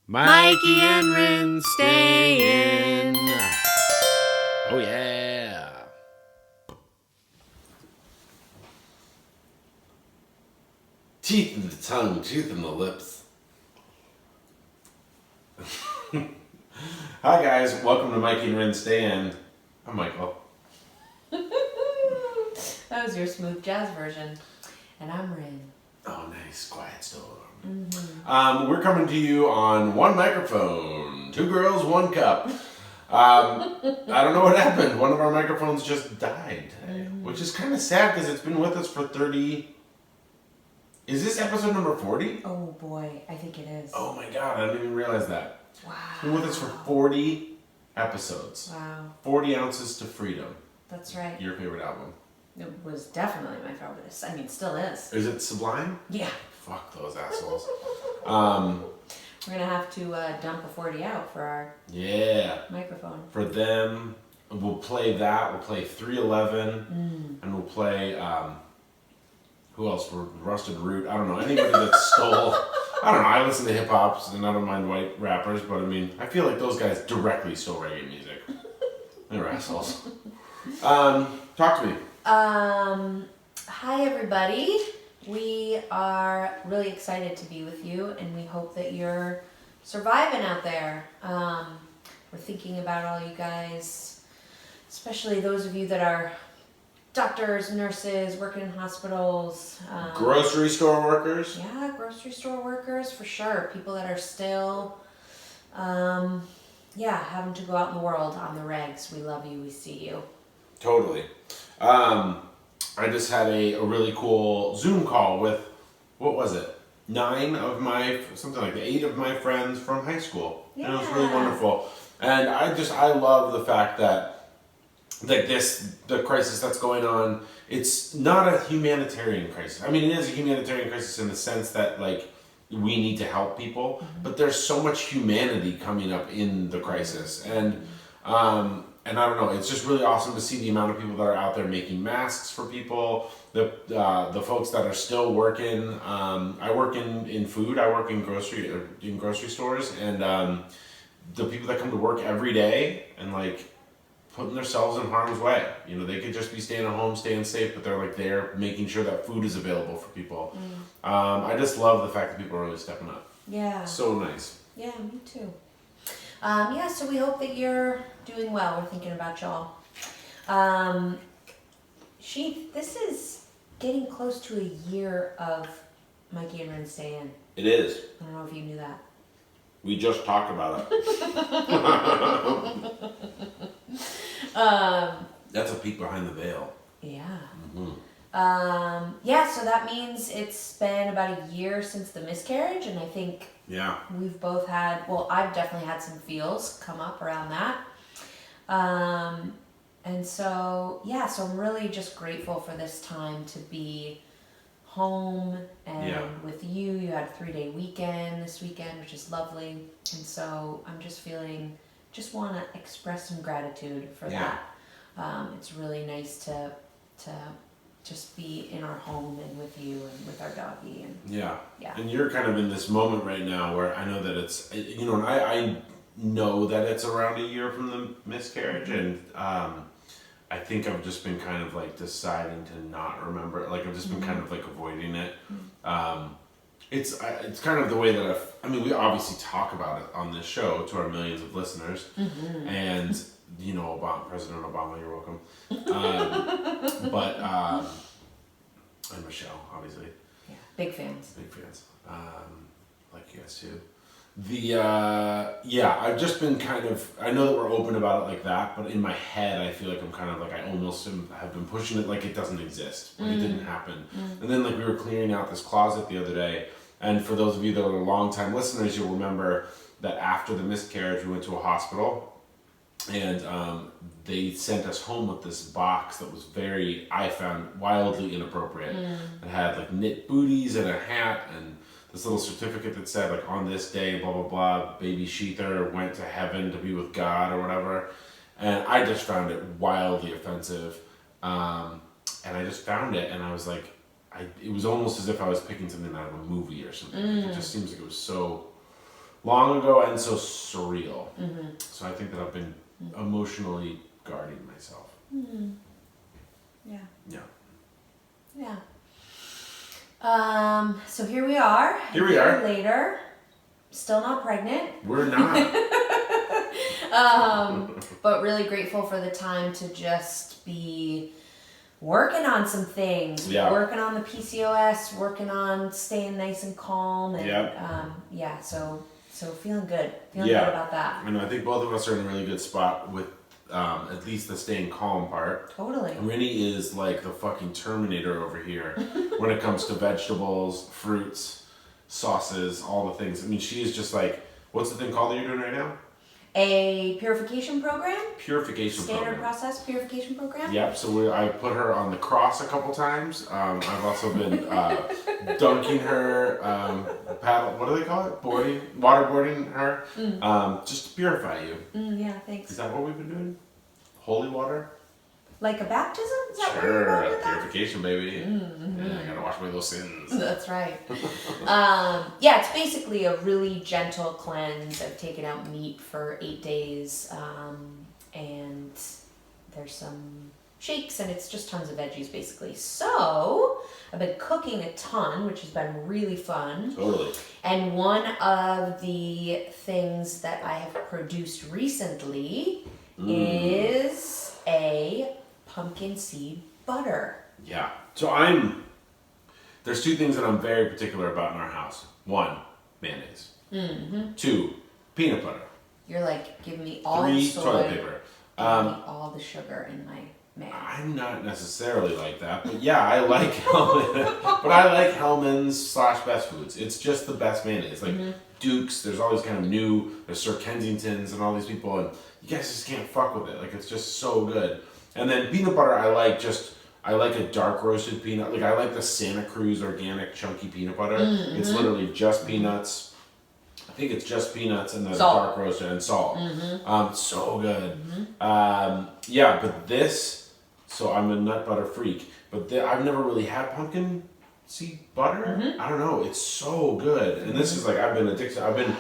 Mikey and Rinne stay in. Oh yeah. Teeth in the tongue, tooth in the lips. Hi guys, welcome to Mikey and Rinne Stay In. I'm Michael. That was your smooth jazz version. And I'm Rin. Oh nice, quiet storm. We're coming to you on one microphone. 2 girls, 1 cup. I don't know what happened. One of our microphones just died today, which is kind of sad because it's been with us for 30... Is this episode number 40? Oh boy, I think it is. Oh my god, I didn't even realize that. Wow. It's been with us for 40 episodes. Wow. 40 Ounces to Freedom. That's right. Your favorite album. It was definitely my favorite. I mean, still is. Is it Sublime? Yeah. Fuck those assholes. We're going to have to dump a 40 out for our microphone. For them, we'll play that. We'll play 311. And we'll play, who else? Rusted Root. I don't know. Anybody that stole... I don't know. I listen to hip-hops and I don't mind white rappers, but I mean, I feel like those guys directly stole reggae music. They're assholes. Talk to me. Hi everybody. We are really excited to be with you and we hope that you're surviving out there. We're thinking about all you guys, especially those of you that are doctors, nurses, working in hospitals. Grocery store workers? Yeah, grocery store workers for sure. People that are still, having to go out in the world on the regs. We love you, we see you. Totally. I just had a really cool Zoom call with, what was it? 8 of my friends from high school. Yeah. And it was really wonderful. And I love the fact that the crisis that's going on, it's not a humanitarian crisis. I mean, it is a humanitarian crisis in the sense that, like, we need to help people, but there's so much humanity coming up in the crisis. And I don't know, it's just really awesome to see the amount of people that are out there making masks for people, the folks that are still working. I work in food, I work in grocery stores, and the people that come to work every day and, like, putting themselves in harm's way. You know, they could just be staying at home, staying safe, but they're like there making sure that food is available for people. I just love the fact that people are really stepping up. Yeah. So nice. Yeah, me too. So we hope that you're doing well. We're thinking about y'all. This is getting close to a year of Mikey and Rinne Stay In. It is. I don't know if you knew that. We just talked about it. That's a peek behind the veil. Yeah. So that means it's been about a year since the miscarriage, and I think we've both had, I've definitely had some feels come up around that. So I'm really just grateful for this time to be home and with you. You had a 3-day weekend this weekend, which is lovely. And so I'm just want to express some gratitude for that. It's really nice to just be in our home and with you and with our doggy. And you're kind of in this moment right now where I know that it's, and I know that it's around a year from the miscarriage, and I think I've just been kind of like deciding to not remember it. Like I've just been kind of like avoiding it. It's kind of the way that we obviously talk about it on this show to our millions of listeners, and President Obama, you're welcome. And Michelle, obviously. Yeah, big fans. Like you guys too. I've just been I know that we're open about it like that, but in my head I feel like I'm kind of like, I almost have been pushing it like it doesn't exist, like it didn't happen. And then like we were clearing out this closet the other day, and for those of you that are long-time listeners, you'll remember that after the miscarriage we went to a hospital, and they sent us home with this box that was I found wildly inappropriate. It had like knit booties and a hat and this little certificate that said like, on this day, blah, blah, blah, baby Sheether went to heaven to be with God or whatever. And I just found it wildly offensive. And I just found it and I was like, it was almost as if I was picking something out of a movie or something. It just seems like it was so long ago and so surreal. So I think that I've been emotionally guarding myself. Yeah. Yeah. Yeah. So here we are. Here we are. Later. Still not pregnant. We're not. But really grateful for the time to just be working on some things. Yeah. Working on the PCOS, working on staying nice and calm. And, Yep. So feeling good. Feeling good about that. I know. I think both of us are in a really good spot with at least the staying calm part. Totally. Rinne is like the fucking Terminator over here when it comes to vegetables, fruits, sauces, all the things. I mean, she is just like, what's the thing called that you're doing right now? A purification program. Purification Standard program. process purification program. Yep. So I put her on the cross a couple times. I've also been dunking her, paddle. What do they call it? Waterboarding her, just to purify you. Yeah. Thanks. Is that what we've been doing? Holy water. Like a baptism? Is that what Sure, you're going like with that? purification, baby. Yeah, I gotta wash away those sins. That's right. Yeah, it's basically a really gentle cleanse. I've taken out meat for 8 days, and there's some shakes, and it's just tons of veggies, basically. So I've been cooking a ton, which has been really fun. Totally. And one of the things that I have produced recently is a pumpkin seed butter. Yeah. So there's two things that I'm very particular about in our house. One, mayonnaise. Two, peanut butter. You're like, give me all Three, the soy, toilet paper. give me all the sugar in my mayonnaise. I'm not necessarily like that, but yeah, I like Hellman's / Best Foods. It's just the best mayonnaise. Like Duke's, there's all these kind of there's Sir Kensington's and all these people, and you guys just can't fuck with it. Like, it's just so good. And then peanut butter, I like a dark roasted peanut. Like, I like the Santa Cruz organic chunky peanut butter. It's literally just peanuts. I think it's just peanuts and then dark roasted and salt. So good. Yeah, but this, so I'm a nut butter freak, but I've never really had pumpkin seed butter. I don't know. It's so good. And this is like, I've been addicted. I've been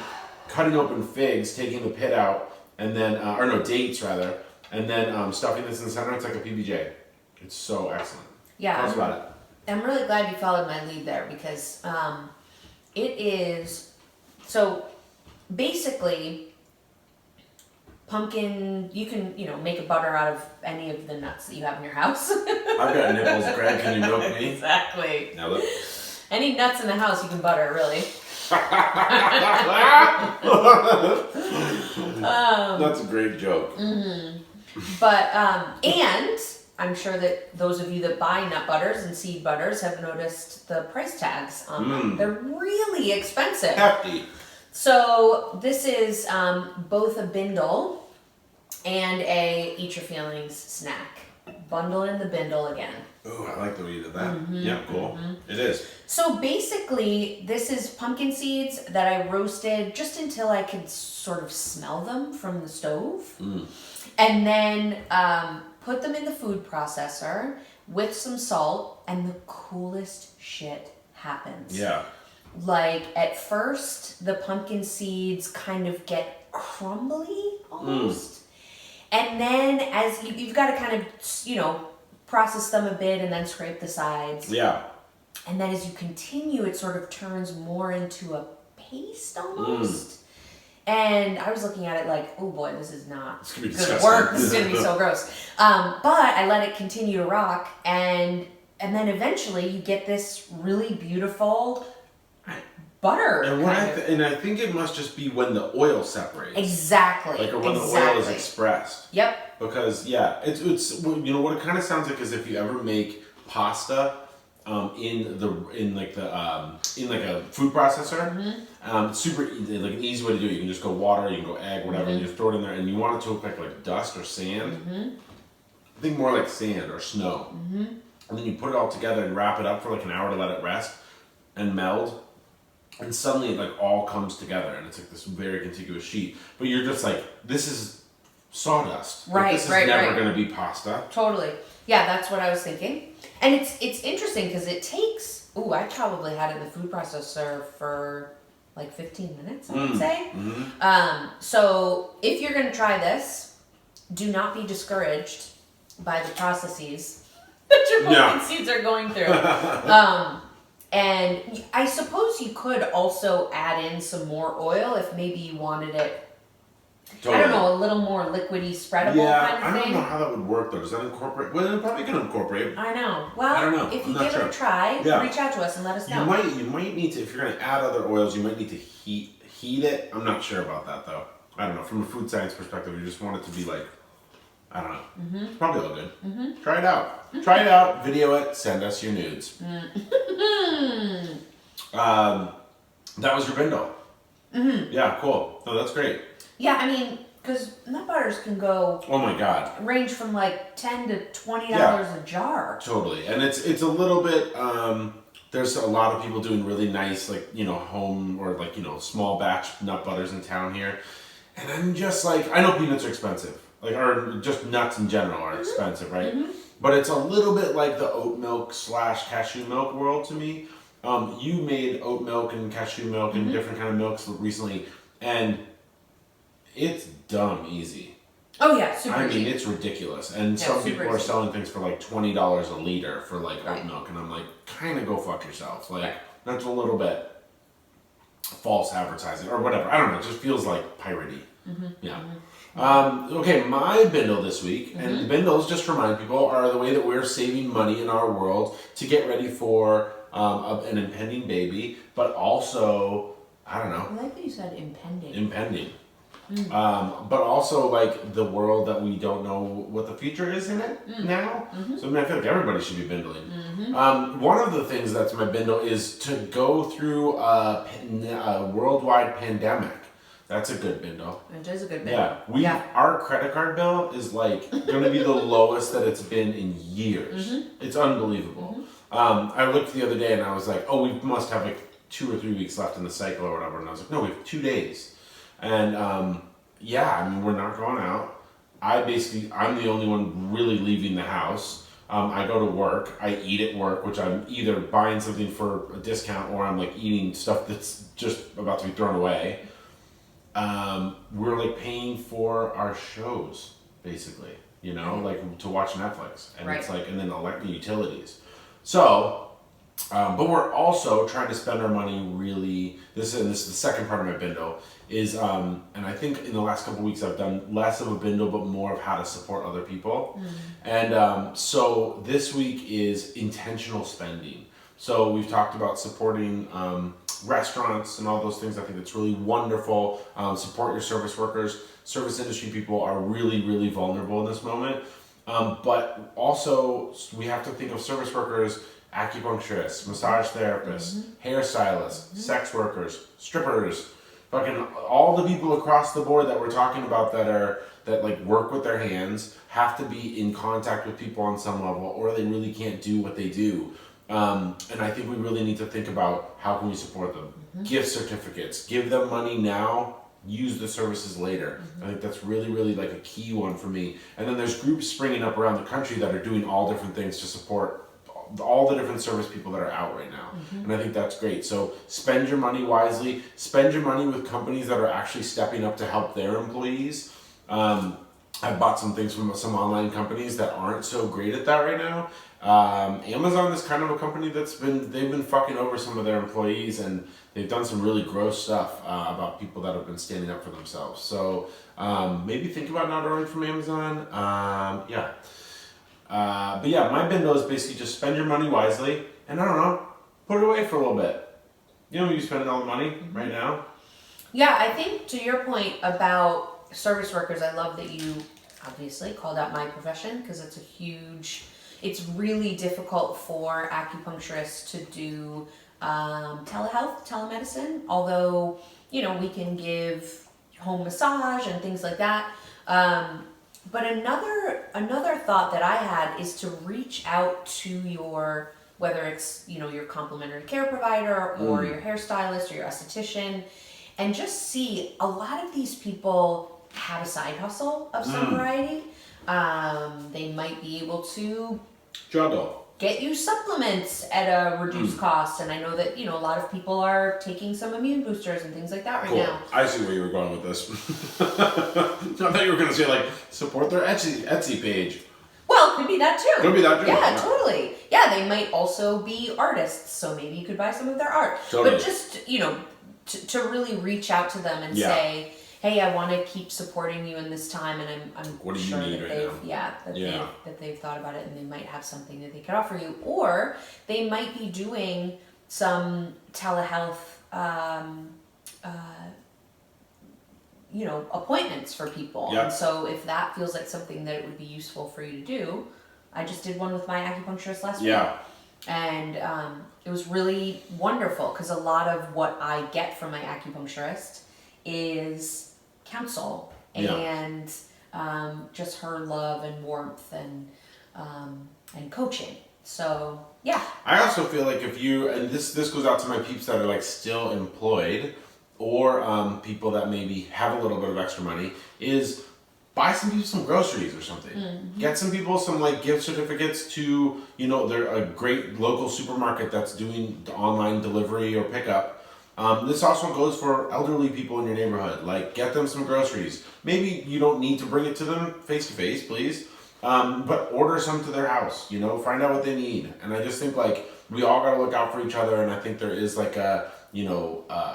cutting open figs, taking the pit out, and then, dates rather, and then stuffing this in the center. It's like a PBJ. It's so excellent. Yeah. Tell us about it. I'm really glad you followed my lead there because it is, so basically pumpkin, you can, make a butter out of any of the nuts that you have in your house. I've got nipples, Greg. Can you milk me? Exactly. Now look. Any nuts in the house you can butter, really. That's a great joke. But, and I'm sure that those of you that buy nut butters and seed butters have noticed the price tags on them. They're really expensive. Hefty. So this is both a bindle and a Eat Your Feelings snack. Bundle in the bindle again. Ooh, I like the way you did that. Yeah, cool. It is. So basically, this is pumpkin seeds that I roasted just until I could sort of smell them from the stove. And then put them in the food processor with some salt, and the coolest shit happens. Yeah. Like, at first, the pumpkin seeds kind of get crumbly almost. And then as you've got to kind of, process them a bit and then scrape the sides. Yeah. And then as you continue, it sort of turns more into a paste almost. And I was looking at it like, oh boy, this is not going to good work. This is going to be so gross. But I let it continue to rock, and then eventually you get this really beautiful butter. And I think it must just be when the oil separates. Exactly. Like when the oil is expressed. Yep. Because it's what it kind of sounds like is if you ever make pasta in a food processor. Super easy, like an easy way to do it. You can just go water, you can go egg, whatever, and you just throw it in there, and you want it to look like dust or sand. I think more like sand or snow. And then you put it all together and wrap it up for like an hour to let it rest and meld. And suddenly it like all comes together, and it's like this very contiguous sheet. But you're just like, this is sawdust. Right, this is never going to be pasta. Totally. Yeah, that's what I was thinking. And it's interesting because it takes, I probably had it in the food processor for like 15 minutes, I would say. Mm-hmm. So if you're going to try this, do not be discouraged by the processes that your pumpkin seeds are going through. And I suppose you could also add in some more oil if maybe you wanted it, Totally. I don't know, a little more liquidy, spreadable kind of I thing. don't know how that would work though. Does that incorporate? Well, it probably can incorporate. I know. Well, I don't know. if you I'm not give it sure. a try, Yeah. reach out to us and let us know. You might need to, if you're going to add other oils, you might need to heat it. I'm not sure about that though. I don't know. From a food science perspective, you just want it to be like, I don't know. Mm-hmm. It's probably all good. Mm-hmm. Try it out. Mm-hmm. Try it out. Video it. Send us your nudes. Mm-hmm. That was your bindle. Mm-hmm. Yeah, cool. No, that's great. Yeah, I mean, because nut butters can go. Oh my god. Range from like $10 to $20 a jar. Totally, and it's a little bit. There's a lot of people doing really nice, like, you know, home or like, you know, small batch nut butters in town here, and I'm just like, I know peanuts are expensive, like, or just nuts in general are expensive, right? Mm-hmm. But it's a little bit like the oat milk / cashew milk world to me. You made oat milk and cashew milk and different kind of milks recently, and it's dumb easy. Oh yeah, super I mean, easy. it's ridiculous. And some people are selling things for like $20 a liter for like oat milk, and I'm like, kind of go fuck yourself. Like, that's a little bit false advertising or whatever. I don't know. It just feels like piratey. Mm-hmm. Yeah. Mm-hmm. Okay, my bindle this week, and the bindles, just to remind people, are the way that we're saving money in our world to get ready for an impending baby, but also, I don't know. I like that you said impending. Impending. But also like the world that we don't know what the future is in it now. Mm-hmm. So I mean, I feel like everybody should be bindling. Mm-hmm. One of the things that's my bindle is to go through a worldwide pandemic. That's a good bindle. It is a good bindle. Yeah, our credit card bill is like going to be the lowest that it's been in years. Mm-hmm. It's unbelievable. Mm-hmm. I looked the other day and I was like, oh, we must have like 2 or 3 weeks left in the cycle or whatever. And I was like, no, we have 2 days. And I mean, we're not going out. I'm the only one really leaving the house. I go to work. I eat at work, which I'm either buying something for a discount or I'm like eating stuff that's just about to be thrown away. We're like paying for our shows, basically, you know, like to watch Netflix. And it's like, and then electric utilities. So, but we're also trying to spend our money really, this is the second part of my bindle, is, and I think in the last couple of weeks I've done less of a bindle, but more of how to support other people. And so this week is intentional spending. So we've talked about supporting restaurants and all those things. I think it's really wonderful. Support your service workers. Service industry people are really, really vulnerable in this moment. But also we have to think of service workers, acupuncturists, massage therapists, hairstylists, sex workers, strippers, fucking all the people across the board that we're talking about that like work with their hands have to be in contact with people on some level, or they really can't do what they do. And I think we really need to think about how can we support them. Gift certificates, give them money now, use the services later. I think that's really, really like a key one for me. And then there's groups springing up around the country that are doing all different things to support all the different service people that are out right now. And I think that's great. So spend your money wisely. Spend your money with companies that are actually stepping up to help their employees. I bought some things from some online companies that aren't so great at that right now. Amazon is kind of a company they've been fucking over some of their employees, and they've done some really gross stuff about people that have been standing up for themselves. So maybe think about not ordering from Amazon. But yeah, my bindle is basically just spend your money wisely, and I don't know, put it away for a little bit. You know, you spending all the money right now. Yeah, I think to your point about service workers, I love that you obviously called out my profession, because it's really difficult for acupuncturists to do telemedicine, although, you know, we can give home massage and things like that. But another thought that I had is to reach out to your, whether it's, you know, your complementary care provider or your hairstylist or your esthetician, and just see, a lot of these people have a side hustle of some variety. They might be able to juggle. get you supplements at a reduced cost. And I know that, a lot of people are taking some immune boosters and things like that right now. I see where you were going with this. I thought you were going to say, like, support their Etsy page. Well, could be that too. Could be that too. Yeah, totally. Yeah, they might also be artists, so maybe you could buy some of their art. Totally. But just, to really reach out to them and say, hey, I want to keep supporting you in this time, and I'm sure that they've thought about it, and they might have something that they could offer you, or they might be doing some telehealth, appointments for people. Yep. And so if that feels like something that it would be useful for you to do, I just did one with my acupuncturist last week. And it was really wonderful because a lot of what I get from my acupuncturist is counsel and just her love and warmth and coaching. So yeah. I also feel like if you, and this goes out to my peeps that are like still employed, or people that maybe have a little bit of extra money, is buy some people some groceries or something. Mm-hmm. Get some people some like gift certificates to, they're a great local supermarket that's doing the online delivery or pickup. This also goes for elderly people in your neighborhood. Like, get them some groceries. Maybe you don't need to bring it to them face to face, please. But order some to their house, find out what they need. And I just think like we all got to look out for each other. And I think there is like a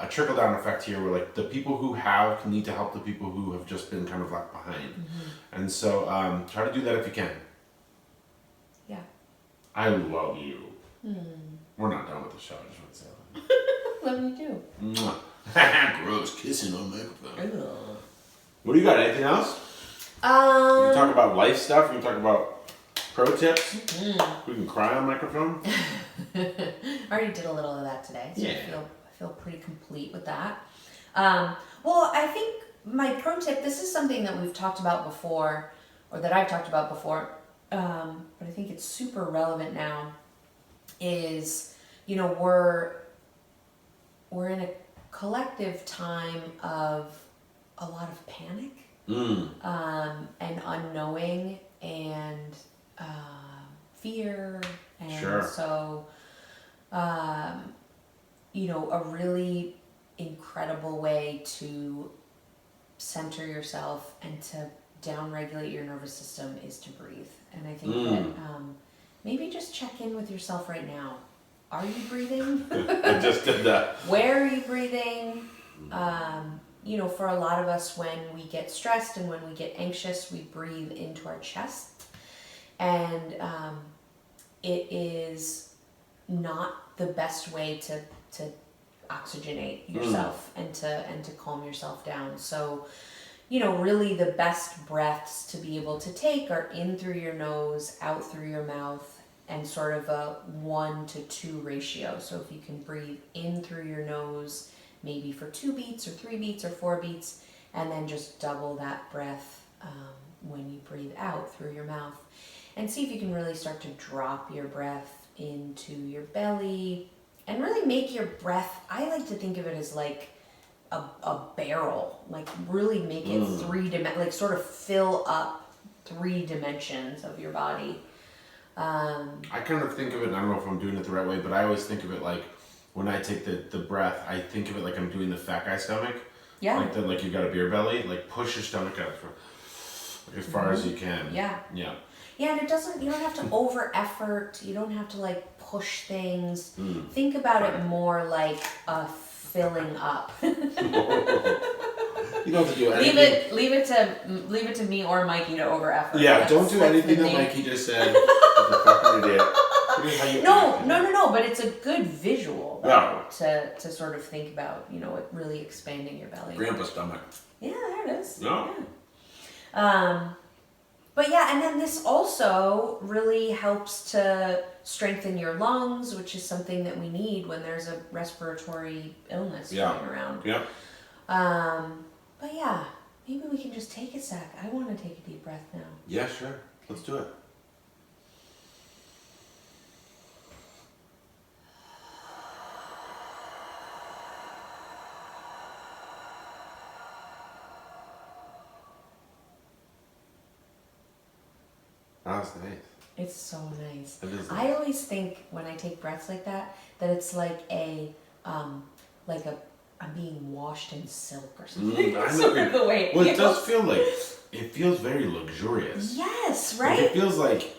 trickle down effect here where like the people who have need to help the people who have just been kind of left behind. Mm-hmm. And so try to do that if you can. Yeah. I love you. We're not done with the show. I just want to say that. Love you too. Mwah. Gross kissing on microphone. What do you got? Anything else? You can talk about life stuff. You can talk about pro tips. We can cry on microphone. I already did a little of that today, so I feel pretty complete with that. Well, I think my pro tip, this is something that we've talked about before, or that I've talked about before, but I think it's super relevant now, is, we're in a collective time of a lot of panic, and unknowing, and fear, and so, a really incredible way to center yourself and to downregulate your nervous system is to breathe. And I think that maybe just check in with yourself right now. Are you breathing? I just did that. Where are you breathing? For a lot of us, when we get stressed and when we get anxious, we breathe into our chest. And it is not the best way to oxygenate yourself and to calm yourself down. So, really the best breaths to be able to take are in through your nose, out through your mouth, and sort of a 1 to 2 ratio. So if you can breathe in through your nose, maybe for 2 beats or 3 beats or 4 beats, and then just double that breath when you breathe out through your mouth. And see if you can really start to drop your breath into your belly and really make your breath, I like to think of it as like a barrel, like really make it like sort of fill up 3 dimensions of your body. I kind of think of it, and I don't know if I'm doing it the right way, but I always think of it like when I take the breath, I think of it like I'm doing the fat guy stomach. Yeah. Like you've got a beer belly, like push your stomach out as far as you can. Yeah. Yeah. Yeah, and you don't have to over effort. You don't have to like push things. Think about it more like a filling up. You don't have to do anything. Leave it to me or Mikey to over effort. Yeah, don't do anything that Mikey just said. What the fuck are you doing? No, but it's a good visual to sort of think about, it really expanding your belly. Grandpa's stomach. Yeah, there it is. No. Yeah. But yeah, and then this also really helps to strengthen your lungs, which is something that we need when there's a respiratory illness going around. Yeah. But yeah, maybe we can just take a sec. I want to take a deep breath now. Yeah, sure. Let's do it. That was nice. It's so nice. It is I nice. always think when I take breaths like that it's like I'm being washed in silk or something. I Sort know. of the way it Well, it feels. does feel like, it feels very luxurious. Yes, Like, right? it feels like,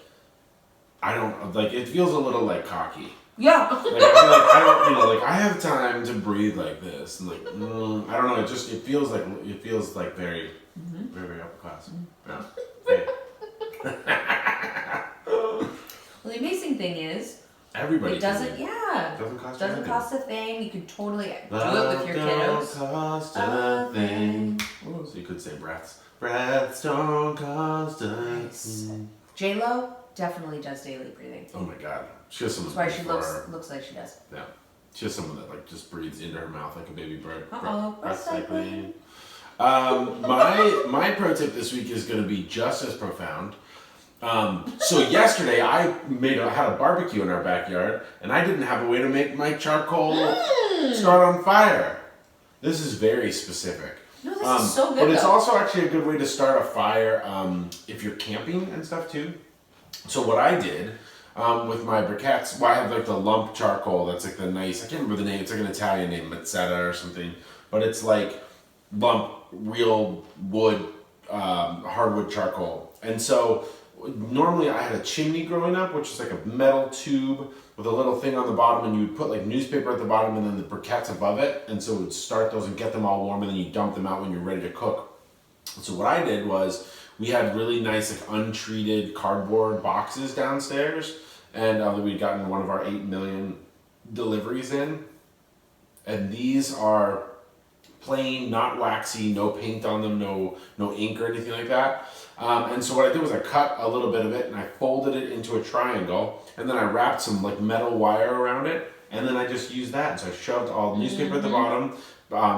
it feels a little like cocky. Yeah. Like, I feel like I don't, like I have time to breathe like this, and like, I don't know, it feels like very, very, very upper class. Yeah. Well, the amazing thing is, Everybody. it doesn't, It doesn't cost you doesn't anything. cost a thing. You can totally do it Love with your don't kiddos. cost a thing. Ooh. So you could say breaths. Breaths don't cost a Nice. thing. J-Lo definitely does daily breathing. Oh my god. She has someone. That's why she looks like she does. Yeah. She has someone that like just breathes into her mouth like a baby bird. Breath cycling. My pro tip this week is going to be just as profound. So yesterday I had a barbecue in our backyard, and I didn't have a way to make my charcoal start on fire. This is very specific. No, this is so good. But it's also actually a good way to start a fire if you're camping and stuff too. So what I did with my briquettes, I have like the lump charcoal. That's like the nice. I can't remember the name. It's like an Italian name, Mazzetta or something. But it's like lump real wood, hardwood charcoal. And so normally I had a chimney growing up, which is like a metal tube with a little thing on the bottom, and you would put like newspaper at the bottom and then the briquettes above it, and so it would start those and get them all warm, and then you dump them out when you're ready to cook. And so what I did was, we had really nice like untreated cardboard boxes downstairs, and we'd gotten one of our 8 million deliveries in, and these are plain, not waxy, no paint on them, no ink or anything like that. And so what I did was I cut a little bit of it and I folded it into a triangle, and then I wrapped some like metal wire around it, and then I just used that. And so I shoved all newspaper at the bottom,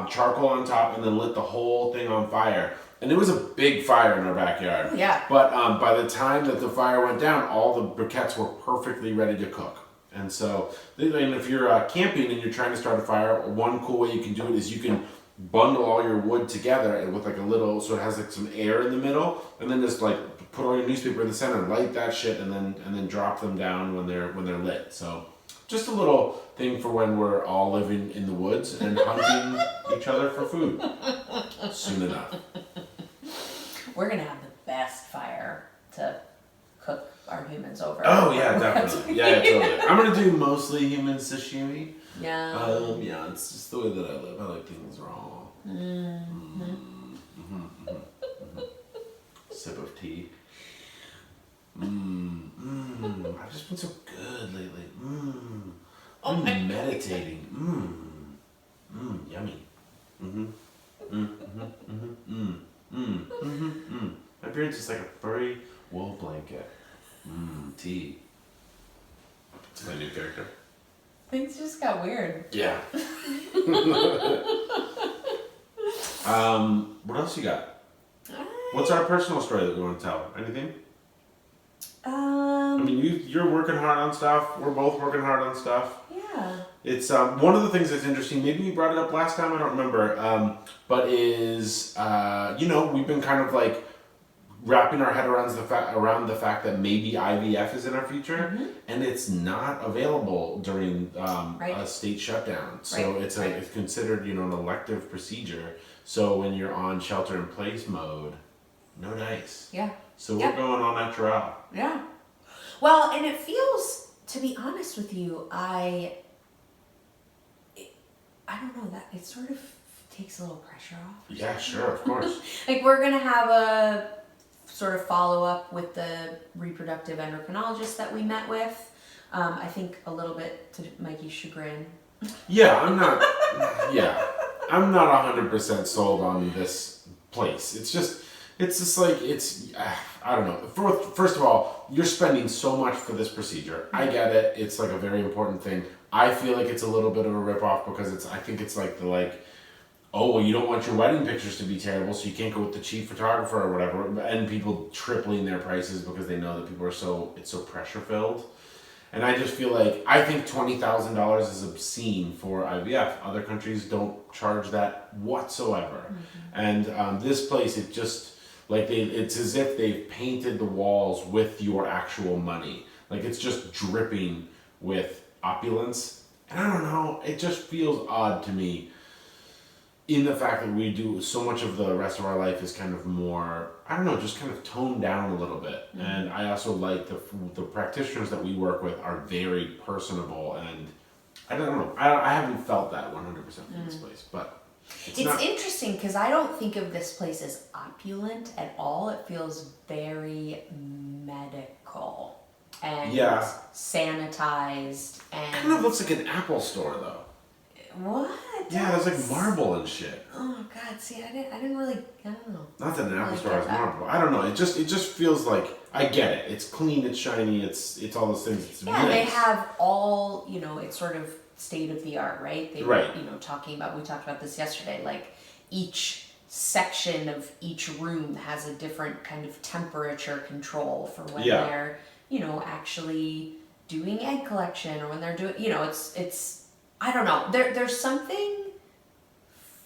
charcoal on top, and then lit the whole thing on fire. And it was a big fire in our backyard. Yeah. But by the time that the fire went down, all the briquettes were perfectly ready to cook. And so, and if you're camping and you're trying to start a fire, one cool way you can do it is you can bundle all your wood together and with like a little, so it has like some air in the middle, and then just like put all your newspaper in the center, light that shit, and then drop them down when they're lit. So just a little thing for when we're all living in the woods and hunting each other for food soon enough. We're gonna have the best fire to cook our humans over. Oh yeah, definitely. Yeah, totally. I'm gonna do mostly human sashimi. Yeah. Yeah, it's just the way that I live. I like things raw. Sip of tea. I've just been so good lately. I'm meditating. Yummy. My beard's just like a furry wool blanket. Tea. It's my new character. Things just got weird. Yeah. What else you got? What's our personal story that we want to tell? Anything? I mean, you're working hard on stuff. We're both working hard on stuff. Yeah. It's one of the things that's interesting. Maybe we brought it up last time. I don't remember. But is we've been kind of like wrapping our head around the fact that maybe IVF is in our future, and it's not available during a state shutdown. So it's considered an elective procedure. So when you're on shelter in place mode, no dice. Yeah. So we're going on natural. Yeah. Well, and it feels, to be honest with you, I don't know, that it sort of takes a little pressure off. Yeah, sure, of course. Like, we're gonna have a sort of follow-up with the reproductive endocrinologist that we met with. I think a little bit to Mikey's chagrin. Yeah, I'm not 100% sold on this place. It's just like, I don't know. First of all, you're spending so much for this procedure. I get it. It's like a very important thing. I feel like it's a little bit of a ripoff because I think it's like oh, well, you don't want your wedding pictures to be terrible, so you can't go with the cheap photographer or whatever, and people tripling their prices because they know that people it's so pressure filled. And I just feel like, I think $20,000 is obscene for IVF. Other countries don't charge that whatsoever. And this place, Like it's as if they've painted the walls with your actual money. Like it's just dripping with opulence. And I don't know, it just feels odd to me in the fact that we do so much of the rest of our life is kind of more, I don't know, just kind of toned down a little bit. Mm-hmm. And I also like the practitioners that we work with are very personable, and I don't know, I haven't felt that 100% in this place, but it's interesting because I don't think of this place as opulent at all. It feels very medical and sanitized, and it kind of looks like an Apple store though. What? Yeah, there's like marble and shit. Oh God, see, I didn't really, I don't know. Not that an Apple store has marble. I don't know. It just feels like, I get it. It's clean, it's shiny, it's all those things. It's nice. They have all, it's sort of state of the art, right? They were, talking about, we talked about this yesterday, like each section of each room has a different kind of temperature control for when they're, actually doing egg collection, or when they're doing, it's I don't know. There's something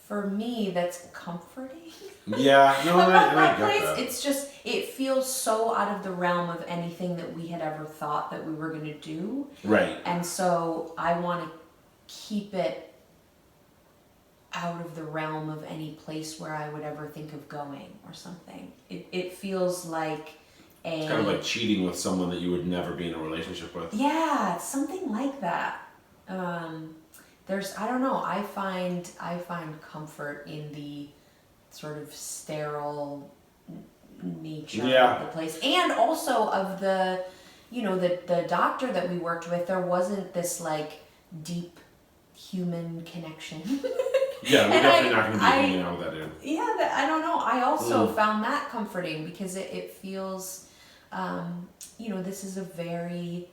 for me that's comforting. Yeah, no, about I get place. that. It's just, it feels so out of the realm of anything that we had ever thought that we were going to do. Right. And so I want to keep it out of the realm of any place where I would ever think of going or something. It feels like it's kind of like cheating with someone that you would never be in a relationship with. Yeah, it's something like that. I don't know, I find comfort in the sort of sterile nature of the place, and also of the doctor that we worked with. There wasn't this like deep human connection. Yeah, we're definitely not going to be hanging out with that dude. Yeah, I don't know. I also found that comforting because it feels, this is a very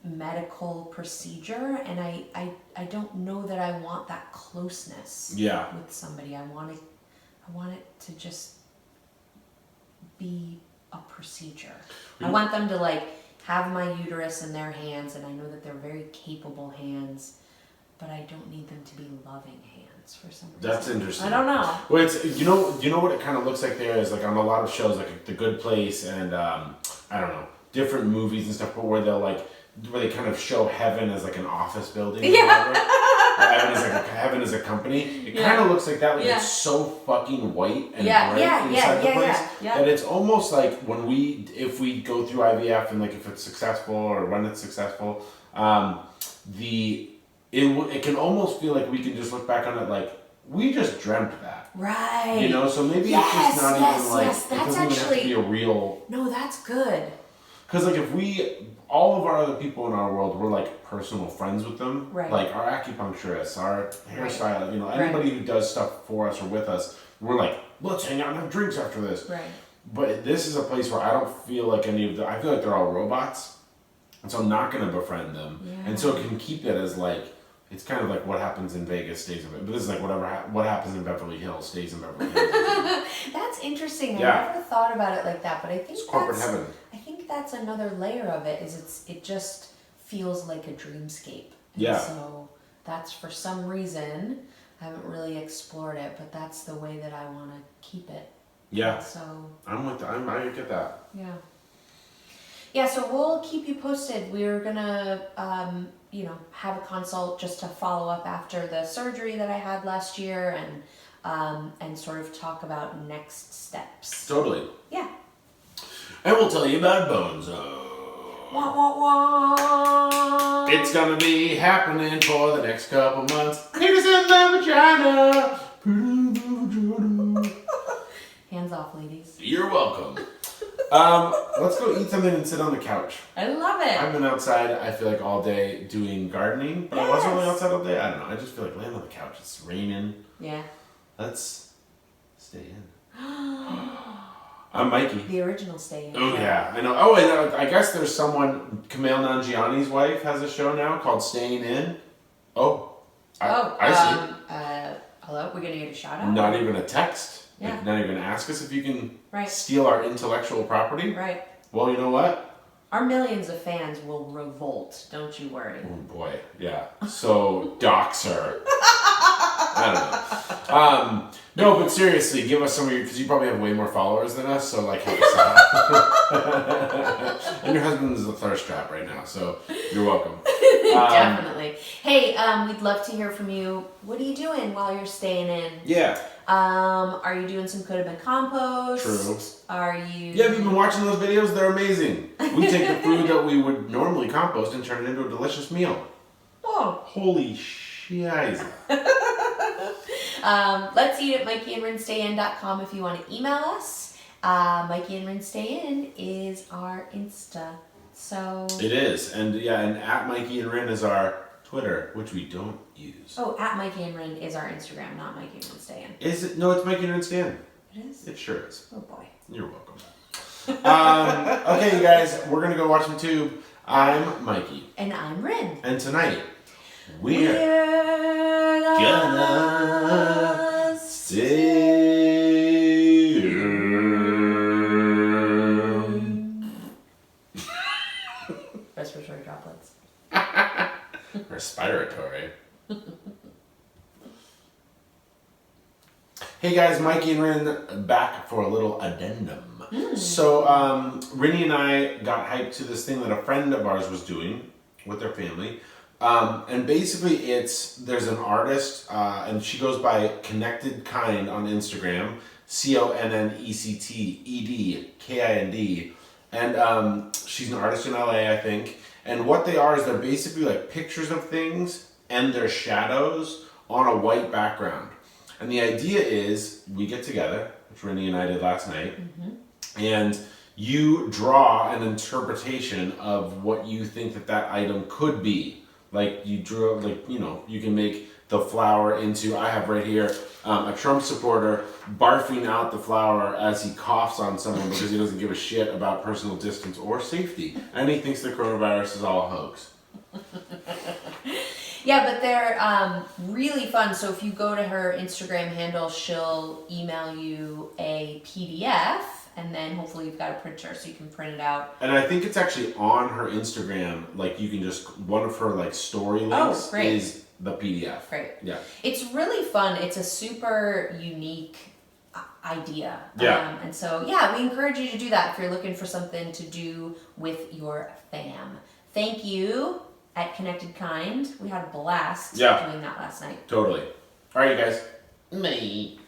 medical procedure, and I don't know that I want that closeness with somebody. I want it to just be a procedure. I want them to like have my uterus in their hands, and I know that they're very capable hands, but I don't need them to be loving hands for some reason. That's interesting. I don't know. Well, it's you know what it kind of looks like there is like on a lot of shows like The Good Place and I don't know, different movies and stuff, but where they kind of show heaven as like an office building. Yeah. Or whatever. Heaven is a company. It kind of looks like that. Like it's so fucking white and bright inside the place that it's almost like if we go through IVF and like if it's successful or when it's successful, it can almost feel like we can just look back on it like we just dreamt that. Right. So maybe it's just not even like it doesn't even have to be a real. No, that's good. Because like if all of our other people in our world, we're like personal friends with them. Right. Like our acupuncturists, our hairstylist, anybody who does stuff for us or with us, we're like, let's hang out and have drinks after this. Right. But this is a place where I don't feel like I feel like they're all robots. And so I'm not going to befriend them. Yeah. And so it can keep it as like, it's kind of like what happens in Vegas stays in Vegas. But this is like what happens in Beverly Hills stays in Beverly Hills. That's interesting. I never thought about it like that, but I think it's corporate heaven. I think that's another layer of it. It just feels like a dreamscape. And so that's for some reason I haven't really explored it, but that's the way that I want to keep it. Yeah. And so I get that. Yeah. Yeah, so we'll keep you posted. We're gonna, have a consult just to follow up after the surgery that I had last year, and sort of talk about next steps. Totally. Yeah. And we'll tell you about Bonezo. Wah, wah, wah. It's gonna be happening for the next couple months. Penis in the vagina. Hands off, ladies. You're welcome. Let's go eat something and sit on the couch. I love it. I've been outside, I feel like, all day doing gardening, but I wasn't really outside all day. I don't know. I just feel like laying on the couch. It's raining. Yeah. Let's stay in. I'm Mikey. The original stay in. Oh, yeah. I know. Oh, and I guess there's someone, Kumail Nanjiani's wife has a show now called Staying In. I see. Hello? We're going to get a shout out? Not even a text. Yeah. Like, not even ask us if you can right. steal our intellectual property. Right. Well, you know what? Our millions of fans will revolt. Don't you worry. Oh boy, yeah. So dox her. I don't know. No, but seriously, give us some of your, because you probably have way more followers than us, so like help us out. And your husband is a thirst trap right now, so you're welcome. Definitely. Hey, we'd love to hear from you. What are you doing while you're staying in? Yeah. Are you doing some could have been compost? True. Are you? Yeah, have you been watching those videos? They're amazing. We take the food that we would normally compost and turn it into a delicious meal. Oh. Holy shiz. Let's eat at mikeyandrinnestayin.com if you want to email us. Mikey and Rinne Stay In is our Insta. So It is. And yeah, and at Mikey and Rinne is our Twitter, which we don't use. Oh, at Mikey and Rinne is our Instagram, not Mikey and Rinne Stay In. Is it? No, it's Mikey and Rinne Stay In. It is? It sure is. Oh boy. You're welcome. Okay, you guys, we're going to go watch some Tube. I'm Mikey. And I'm Rinne. And tonight, we're gonna stay. Respiratory droplets. Respiratory. Hey guys, Mikey and Rinne back for a little addendum. So, Rinne and I got hyped to this thing that a friend of ours was doing with their family. And basically there's an artist, and she goes by Connected Kind on Instagram, ConnectedKind. And she's an artist in LA, I think. And what they are is they're basically like pictures of things and their shadows on a white background. And the idea is we get together, which Rinne and I did last night, and you draw an interpretation of what you think that item could be. Like you drew, like, you know, you can make the flower into, I have right here, a Trump supporter barfing out the flower as he coughs on someone because he doesn't give a shit about personal distance or safety. And he thinks the coronavirus is all a hoax. Yeah, but they're really fun. So if you go to her Instagram handle, she'll email you a PDF, and then hopefully you've got a printer so you can print it out. And I think it's actually on her Instagram. Like you can just, one of her like story links is the PDF. Great. Yeah. It's really fun. It's a super unique idea. Yeah. And so, yeah, we encourage you to do that if you're looking for something to do with your fam. Thank you at Connected Kind. We had a blast doing that last night. Totally. All right, you guys. Bye.